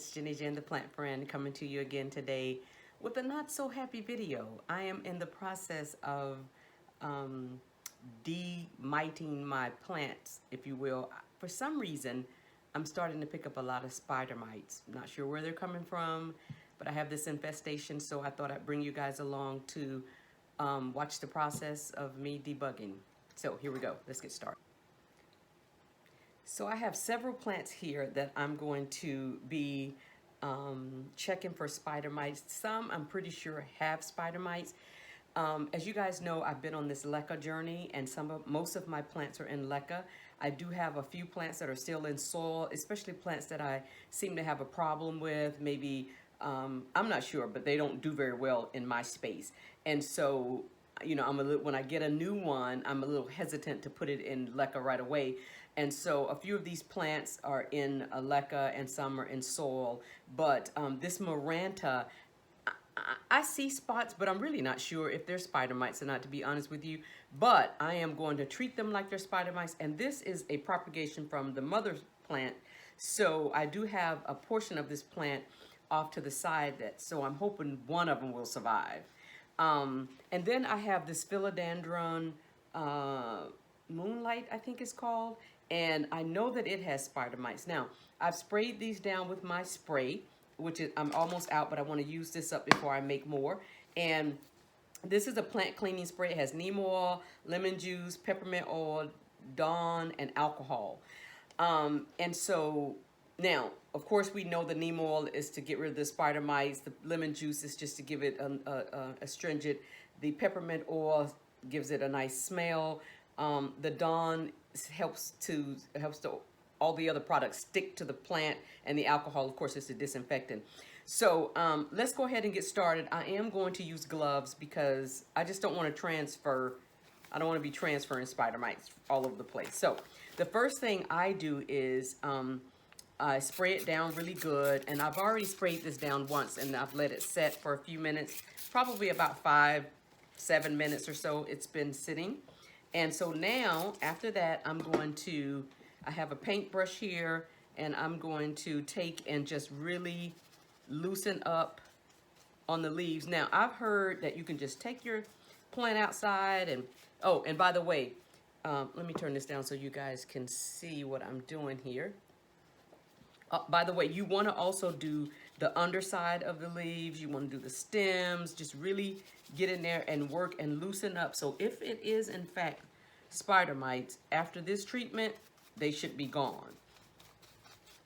it's Jenny Jen, the plant friend, coming to you again today with a not so happy video. I am in the process of demiting my plants, if you will. For some reason, I'm starting to pick up a lot of spider mites. Not sure where they're coming from, but I have this infestation, so I thought I'd bring you guys along to watch the process of me debugging. So here we go, let's get started. So I have several plants here that I'm going to be checking for spider mites. Some I'm pretty sure have spider mites. As you guys know, I've been on this LECA journey, and most of my plants are in LECA. I do have a few plants that are still in soil, especially plants that I seem to have a problem with. Maybe, I'm not sure, but they don't do very well in my space. And so, you know, when I get a new one, I'm a little hesitant to put it in LECA right away. And so a few of these plants are in a LECA and some are in soil. But this Maranta, I see spots, but I'm really not sure if they're spider mites or not, to be honest with you. But I am going to treat them like they're spider mites. And this is a propagation from the mother plant. So I do have a portion of this plant off to the side, so I'm hoping one of them will survive. And then I have this philodendron moonlight, I think it's called. And I know that it has spider mites. Now, I've sprayed these down with my spray, which is, I'm almost out, but I want to use this up before I make more. And this is a plant cleaning spray. It has neem oil, lemon juice, peppermint oil, Dawn, and alcohol. And so now, of course, we know the neem oil is to get rid of the spider mites. The lemon juice is just to give it a astringent. The peppermint oil gives it a nice smell. The Dawn helps to all the other products stick to the plant, and the alcohol, of course, is a disinfectant. So let's go ahead and get started. I am going to use gloves because I just don't want to transfer. I don't want to be transferring spider mites all over the place. So the first thing I do is I spray it down really good, and I've already sprayed this down once, and I've let it set for a few minutes, probably about 5-7 minutes or so. It's been sitting. And so now, after that, I have a paintbrush here, and I'm going to take and just really loosen up on the leaves. Now, I've heard that you can just take your plant outside and, oh, and by the way, let me turn this down so you guys can see what I'm doing here. By the way, you want to also do the underside of the leaves. You want to do the stems. Just really get in there and work and loosen up. So if it is, in fact, spider mites, after this treatment, they should be gone.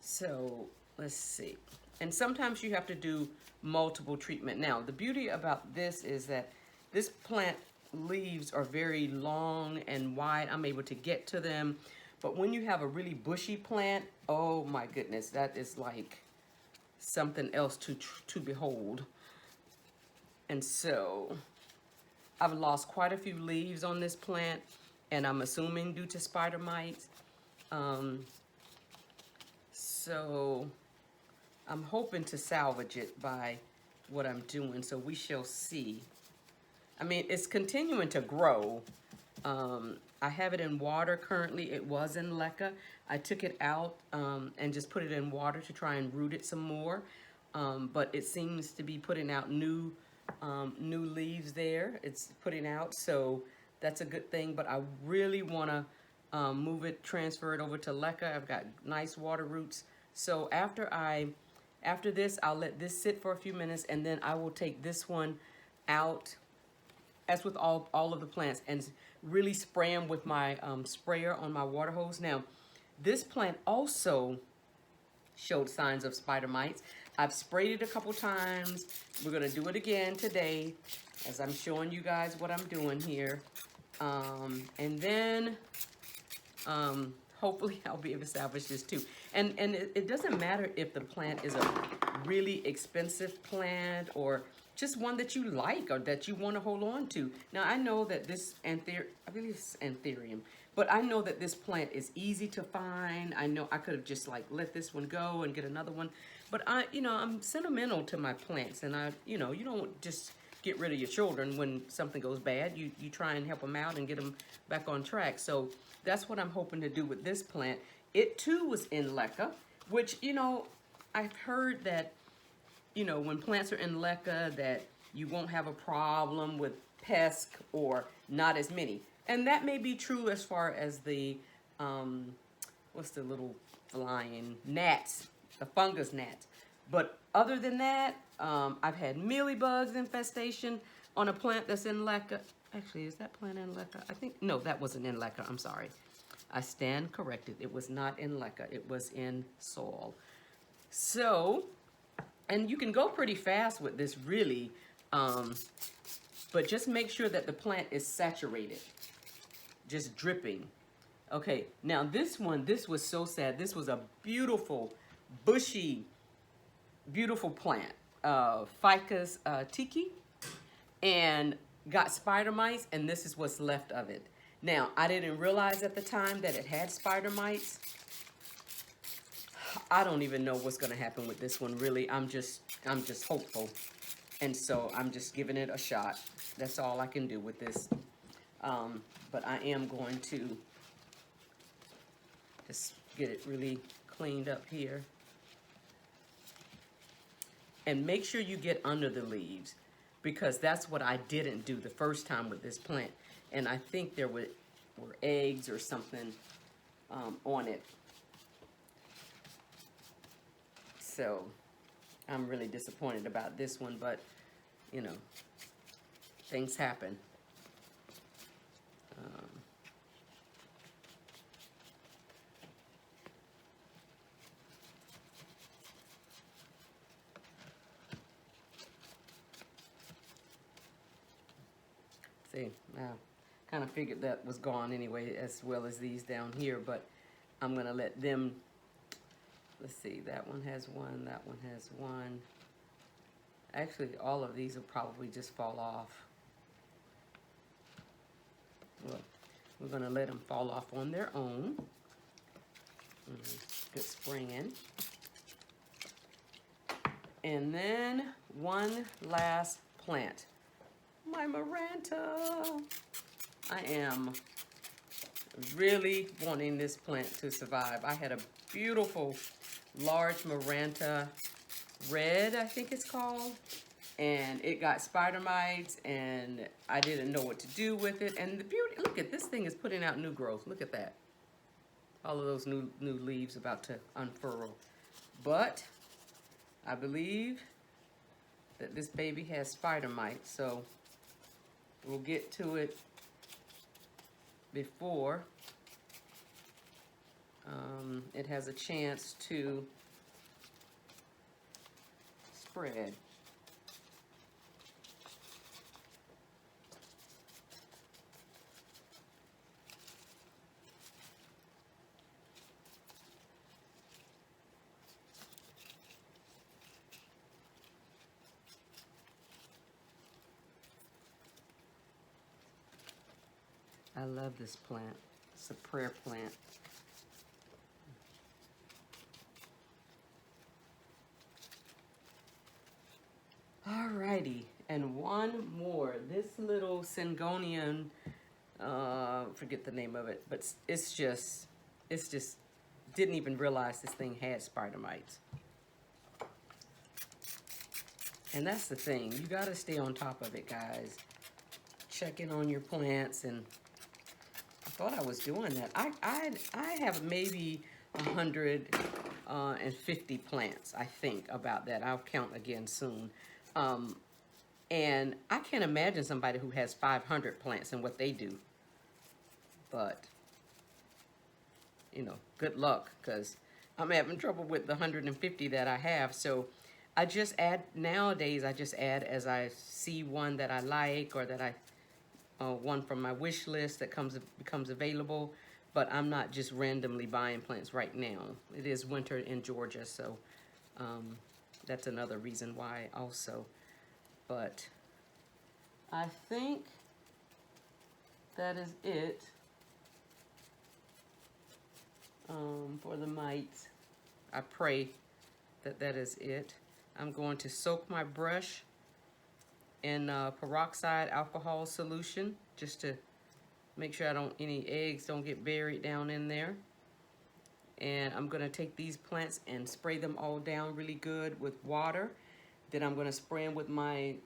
So let's see. And sometimes you have to do multiple treatment. Now, the beauty about this is that this plant leaves are very long and wide. I'm able to get to them. But when you have a really bushy plant, oh my goodness, that is like something else to behold. And so I've lost quite a few leaves on this plant, and I'm assuming due to spider mites. So I'm hoping to salvage it by what I'm doing, so we shall see. I mean, it's continuing to grow. I have it in water currently. It was in LECA. I took it out and just put it in water to try and root it some more. But it seems to be putting out new leaves there. It's putting out, so that's a good thing. But I really want to move it, transfer it over to LECA. I've got nice water roots. So after this, I'll let this sit for a few minutes, and then I will take this one out, as with all of the plants, and really spray them with my sprayer on my water hose. Now, this plant also showed signs of spider mites. I've sprayed it a couple times. We're gonna do it again today, as I'm showing you guys what I'm doing here. And then hopefully I'll be able to salvage this too. And it doesn't matter if the plant is a really expensive plant or just one that you like or that you want to hold on to. Now, I know that this I believe it's anthurium, but I know that this plant is easy to find. I know I could have just like let this one go and get another one, but I'm sentimental to my plants, and you don't just get rid of your children when something goes bad. You try and help them out and get them back on track. So that's what I'm hoping to do with this plant. It too was in LECA, which, I've heard that, you know, when plants are in leca, that you won't have a problem with pests or not as many. And that may be true as far as the, what's the little flying gnats, the fungus gnats. But other than that, I've had mealybugs infestation on a plant that's in leca. Actually, is that plant in leca? I think, no, that wasn't in leca, I'm sorry. I stand corrected. It was not in leca, it was in soil. So, and you can go pretty fast with this really, but just make sure that the plant is saturated, just dripping. Okay, now this one, this was so sad. This was a beautiful, bushy, beautiful plant, Ficus tiki, and got spider mites, and this is what's left of it. Now, I didn't realize at the time that it had spider mites. I don't even know what's gonna happen with this one, really. I'm just hopeful. And so I'm just giving it a shot. That's all I can do with this. But I am going to just get it really cleaned up here. And make sure you get under the leaves, because that's what I didn't do the first time with this plant. And I think there were eggs or something on it. So I'm really disappointed about this one, but you know, things happen. See, now kind of figured that was gone anyway, as well as these down here, but I'm gonna let them, let's see, that one has one, that one has one. Actually, all of these will probably just fall off. Well, we're gonna let them fall off on their own. Good spraying. And then one last plant. My Maranta. I am really wanting this plant to survive. I had a beautiful large Maranta red, I think it's called, and it got spider mites, and I didn't know what to do with it. And the beauty, look at this thing is putting out new growth. Look at that. All of those new leaves about to unfurl. But I believe that this baby has spider mites, so we'll get to it before it has a chance to spread. I love this plant. It's a prayer plant. Alrighty, and one more. This little Syngonian, forget the name of it, but it's just, didn't even realize this thing had spider mites. And that's the thing, you gotta stay on top of it, guys. Check in on your plants, and I thought I was doing that. I have maybe 150 plants, I think, about that. I'll count again soon. And I can't imagine somebody who has 500 plants and what they do. But, you know, good luck, because I'm having trouble with the 150 that I have. So I just add, nowadays, I just add as I see one that I like, or that I, one from my wish list that becomes available. But I'm not just randomly buying plants right now. It is winter in Georgia, so that's another reason why also. But I think that is it for the mites. I pray that that is it. I'm going to soak my brush in peroxide alcohol solution, just to make sure any eggs don't get buried down in there. And I'm gonna take these plants and spray them all down really good with water. Then I'm gonna spray them with my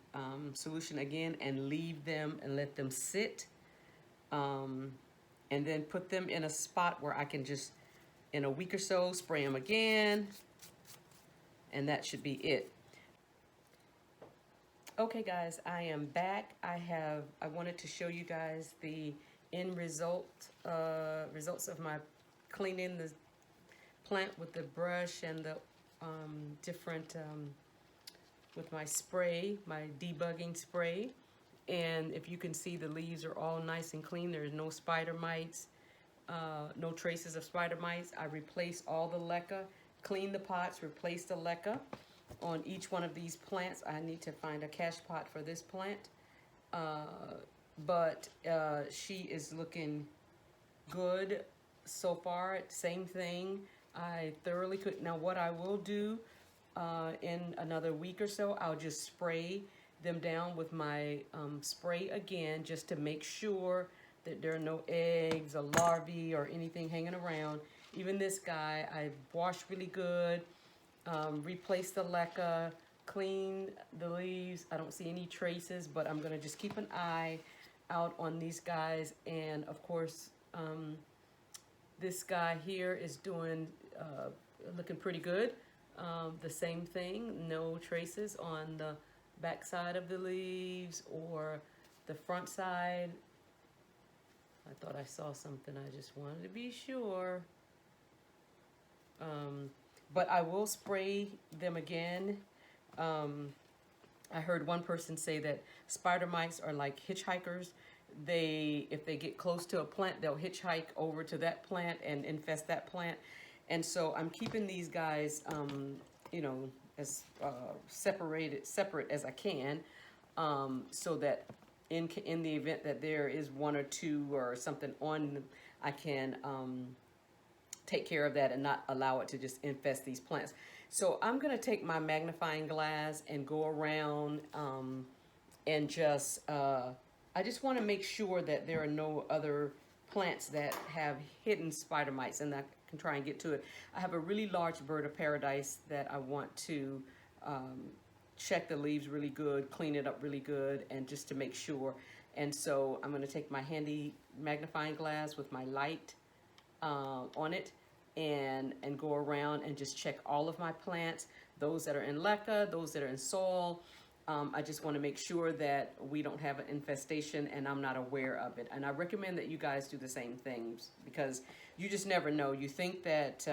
solution again and leave them and let them sit. Um, and then put them in a spot where I can just, in a week or so, spray them again. And that should be it. Okay guys, I am back. I wanted to show you guys the end results of my cleaning the plant with the brush and the different, with my spray, my debugging spray. And if you can see, the leaves are all nice and clean. There's no spider mites, no traces of spider mites. I replaced all the leca, cleaned the pots, replaced the leca on each one of these plants. I need to find a cash pot for this plant. But she is looking good so far. Same thing. I thoroughly could. Now what I will do in another week or so, I'll just spray them down with my spray again, just to make sure that there are no eggs or larvae or anything hanging around. Even this guy, I washed really good, replaced the leca, clean the leaves. I don't see any traces, but I'm gonna just keep an eye out on these guys. And of course, this guy here is doing, looking pretty good. The same thing, no traces on the back side of the leaves or the front side. I thought I saw something, I just wanted to be sure. But I will spray them again. I heard one person say that spider mites are like hitchhikers. If they get close to a plant, they'll hitchhike over to that plant and infest that plant. And so I'm keeping these guys, you know, as separate as I can, so that in the event that there is one or two or something on, I can take care of that and not allow it to just infest these plants. So I'm gonna take my magnifying glass and go around and just, I just wanna make sure that there are no other plants that have hidden spider mites, and I can try and get to it. I have a really large bird of paradise that I want to check the leaves really good, clean it up really good, and just to make sure. And so I'm gonna take my handy magnifying glass with my light on it and go around and just check all of my plants, those that are in leca, those that are in soil. I just want to make sure that we don't have an infestation and I'm not aware of it. And I recommend that you guys do the same things, because you just never know. You think that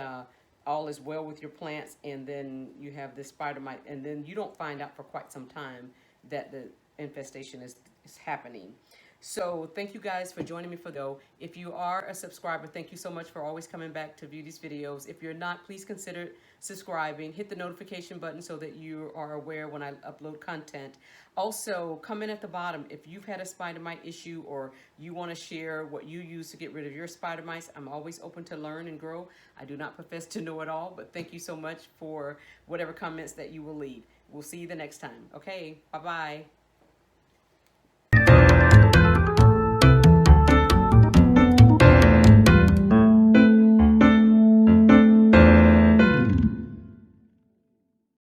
all is well with your plants, and then you have this spider mite, and then you don't find out for quite some time that the infestation is happening. So thank you guys for joining me for the. If you are a subscriber, thank you so much for always coming back to view these videos. If you're not, please consider subscribing. Hit the notification button so that you are aware when I upload content. Also, comment at the bottom if you've had a spider mite issue or you want to share what you use to get rid of your spider mites. I'm always open to learn and grow. I do not profess to know it all, but thank you so much for whatever comments that you will leave. We'll see you the next time. Okay, bye-bye.